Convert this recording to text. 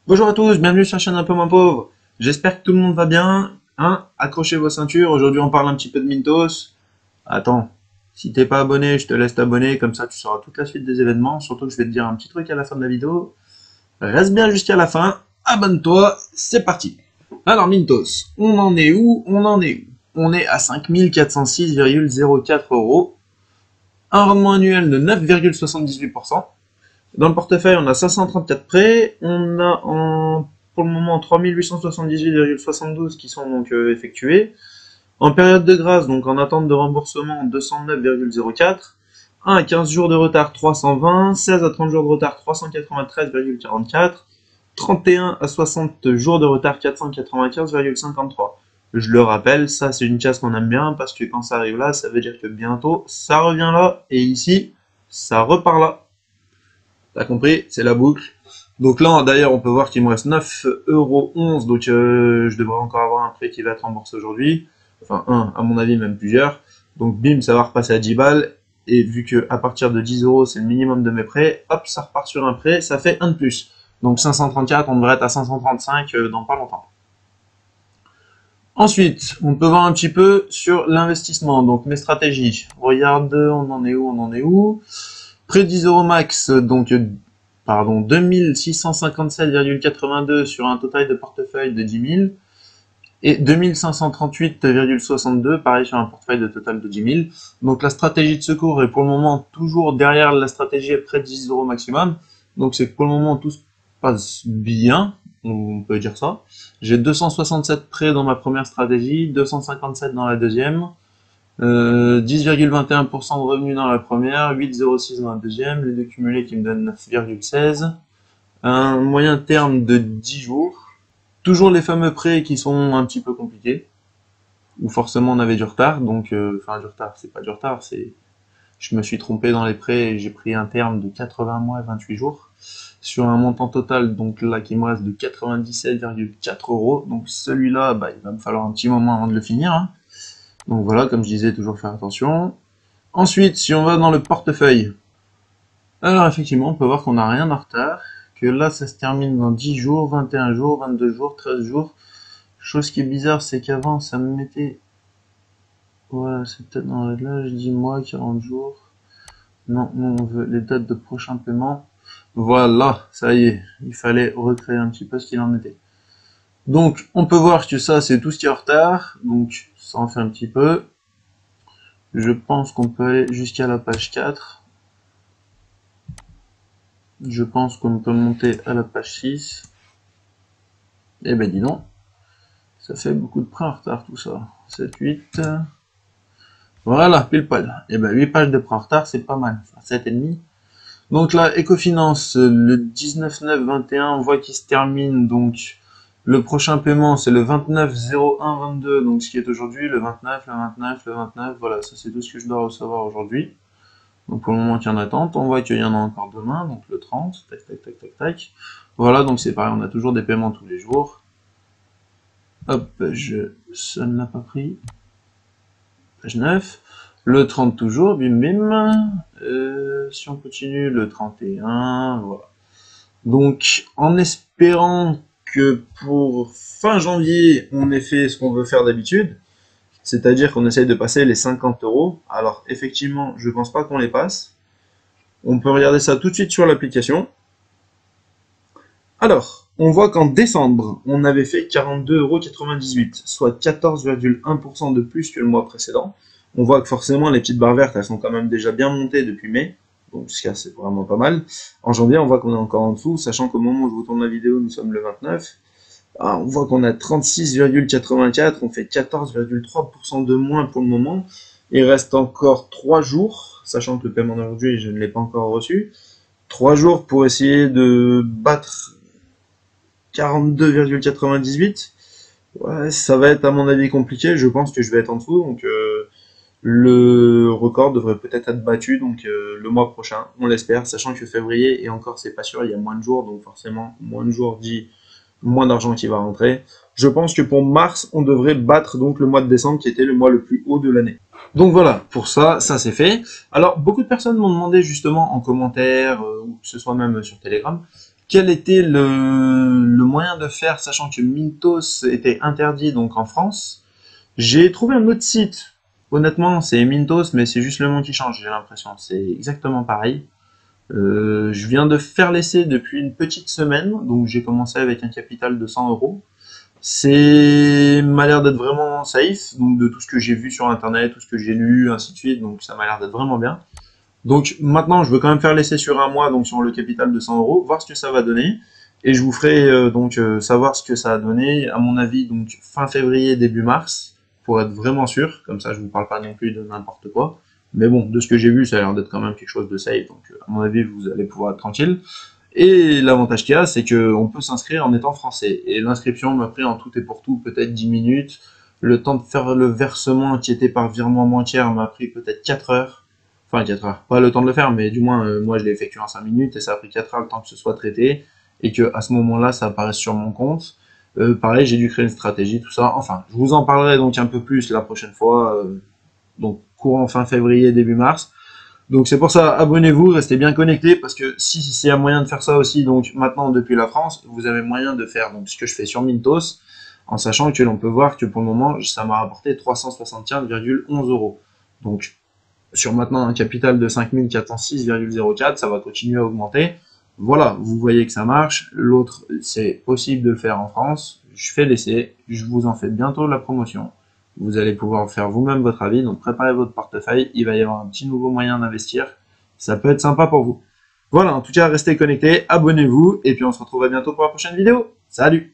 Bonjour à tous, bienvenue sur la chaîne Un peu moins pauvre. J'espère que tout le monde va bien. Accrochez vos ceintures. Aujourd'hui, on parle un petit peu de Mintos. Attends, si t'es pas abonné, je te laisse t'abonner. Comme ça, tu sauras toute la suite des événements. Surtout que je vais te dire un petit truc à la fin de la vidéo. Reste bien jusqu'à la fin. Abonne-toi. C'est parti. Alors, Mintos, on en est où? On est à 5406,04 euros. Un rendement annuel de 9,78%. Dans le portefeuille, on a 534 prêts, on a pour le moment 3878,72 qui sont donc effectués. En période de grâce, donc en attente de remboursement, 209,04. 1 à 15 jours de retard, 320. 16 à 30 jours de retard, 393,44. 31 à 60 jours de retard, 495,53. Je le rappelle, ça c'est une case qu'on aime bien parce que quand ça arrive là, ça veut dire que bientôt ça revient là et ici, ça repart là. T'as compris? C'est la boucle. Donc là, d'ailleurs, on peut voir qu'il me reste 9,11 €. Donc je devrais encore avoir un prêt qui va être remboursé aujourd'hui. Enfin, un, à mon avis, même plusieurs. Donc bim, ça va repasser à 10 balles. Et vu que à partir de 10 € c'est le minimum de mes prêts, hop, ça repart sur un prêt, ça fait un de plus. Donc 534, on devrait être à 535 dans pas longtemps. Ensuite, on peut voir un petit peu sur l'investissement. Donc mes stratégies. Regarde, on en est où? Près 10 € max, donc 2657,82 sur un total de portefeuille de 10 000 et 2538,62 pareil sur un portefeuille de total de 10 000. Donc la stratégie de secours est pour le moment toujours derrière la stratégie près de 10 € maximum. Donc c'est que pour le moment tout se passe bien, on peut dire ça. J'ai 267 prêts dans ma première stratégie, 257 dans la deuxième. 10,21% de revenus dans la première, 8,06 dans la deuxième, les deux cumulés qui me donnent 9,16. Un moyen terme de 10 jours. Toujours les fameux prêts qui sont un petit peu compliqués, où forcément on avait du retard, donc enfin du retard, c'est pas du retard, c'est je me suis trompé dans les prêts et j'ai pris un terme de 80 mois et 28 jours sur un montant total donc là qui me reste de 97,4 €. Donc celui-là, bah, il va me falloir un petit moment avant de le finir, hein. Donc voilà, comme je disais, toujours faire attention. Ensuite, si on va dans le portefeuille, alors effectivement, on peut voir qu'on n'a rien en retard, que là, ça se termine dans 10 jours, 21 jours, 22 jours, 13 jours. Chose qui est bizarre, c'est qu'avant, ça me mettait... Voilà, c'est peut-être dans là, je dis mois, 40 jours. Non, nous, on veut les dates de prochain paiement. Voilà, ça y est, il fallait recréer un petit peu ce qu'il en était. Donc, on peut voir que ça, c'est tout ce qui est en retard. Donc, ça en fait un petit peu. Je pense qu'on peut aller jusqu'à la page 4. Je pense qu'on peut monter à la page 6. Eh ben dis donc, ça fait beaucoup de prêts en retard tout ça. 7, 8. Voilà, pile poil. Eh ben 8 pages de prêts en retard, c'est pas mal. Enfin, 7,5. Donc là, Ecofinance, le 19/9/21, on voit qu'il se termine. Donc le prochain paiement, c'est le 29/01/22. Donc ce qui est aujourd'hui, le 29, le 29, le 29. Voilà, ça c'est tout ce que je dois recevoir aujourd'hui. Donc pour le moment qu'il y en attente, on voit qu'il y en a encore demain, donc le 30, tac tac tac tac tac. Voilà, donc c'est pareil, on a toujours des paiements tous les jours. Hop, ça ne l'a pas pris. Page 9. Le 30 toujours, bim bim. Si on continue, le 31, voilà. Donc en espérant que pour fin janvier, on ait fait ce qu'on veut faire d'habitude, c'est-à-dire qu'on essaye de passer les 50 €. Alors effectivement, je pense pas qu'on les passe. On peut regarder ça tout de suite sur l'application. Alors, on voit qu'en décembre, on avait fait 42,98 €, soit 14,1% de plus que le mois précédent. On voit que forcément, les petites barres vertes, elles sont quand même déjà bien montées depuis mai. Donc, ce cas, c'est vraiment pas mal. En janvier, on voit qu'on est encore en dessous, sachant qu'au moment où je vous tourne la vidéo, nous sommes le 29. Ah, on voit qu'on a 36,84, on fait 14,3% de moins pour le moment. Il reste encore 3 jours, sachant que le paiement d'aujourd'hui, je ne l'ai pas encore reçu. 3 jours pour essayer de battre 42,98. Ouais, ça va être à mon avis compliqué, je pense que je vais être en dessous, donc le record devrait peut-être être battu donc le mois prochain, on l'espère, sachant que février, et encore c'est pas sûr, il y a moins de jours, donc forcément moins de jours dit moins d'argent qui va rentrer. Je pense que pour mars, on devrait battre donc le mois de décembre qui était le mois le plus haut de l'année. Donc voilà, pour ça, ça c'est fait. Alors beaucoup de personnes m'ont demandé justement en commentaire, ou que ce soit même sur Telegram, quel était le moyen de faire, sachant que Mintos était interdit donc en France? J'ai trouvé un autre site. Honnêtement, c'est Mintos, mais c'est juste le nom qui change, j'ai l'impression. C'est exactement pareil. Je viens de faire l'essai depuis une petite semaine, donc j'ai commencé avec un capital de 100 euros. C'est m'a l'air d'être vraiment safe, donc de tout ce que j'ai vu sur internet, tout ce que j'ai lu, ainsi de suite, donc ça m'a l'air d'être vraiment bien. Donc maintenant, je veux quand même faire l'essai sur un mois, donc sur le capital de 100 euros, voir ce que ça va donner. Et je vous ferai savoir ce que ça a donné, à mon avis, donc fin février, début mars, pour être vraiment sûr. Comme ça, je vous parle pas non plus de n'importe quoi. Mais bon, de ce que j'ai vu, ça a l'air d'être quand même quelque chose de safe, donc à mon avis, vous allez pouvoir être tranquille. Et l'avantage qu'il y a, c'est qu'on peut s'inscrire en étant français. Et l'inscription m'a pris en tout et pour tout peut-être 10 minutes. Le temps de faire le versement qui était par virement bancaire m'a pris peut-être 4 heures. Enfin 4 heures. Pas le temps de le faire, mais du moins moi je l'ai effectué en 5 minutes et ça a pris 4 heures le temps que ce soit traité. Et que à ce moment-là, ça apparaisse sur mon compte. Pareil, j'ai dû créer une stratégie, tout ça. Enfin, je vous en parlerai donc un peu plus la prochaine fois. Donc courant fin février, début mars. Donc c'est pour ça, abonnez-vous, restez bien connectés, parce que si c'est un moyen de faire ça aussi, donc maintenant depuis la France, vous avez moyen de faire donc ce que je fais sur Mintos, en sachant que l'on peut voir que pour le moment, ça m'a rapporté 375,11 euros. Donc sur maintenant un capital de 5406,04, ça va continuer à augmenter. Voilà, vous voyez que ça marche. L'autre, c'est possible de le faire en France. Je fais l'essai, je vous en fais bientôt la promotion. Vous allez pouvoir faire vous-même votre avis, donc préparez votre portefeuille, il va y avoir un petit nouveau moyen d'investir, ça peut être sympa pour vous. Voilà, en tout cas, restez connectés, abonnez-vous, et puis on se retrouve à bientôt pour la prochaine vidéo. Salut!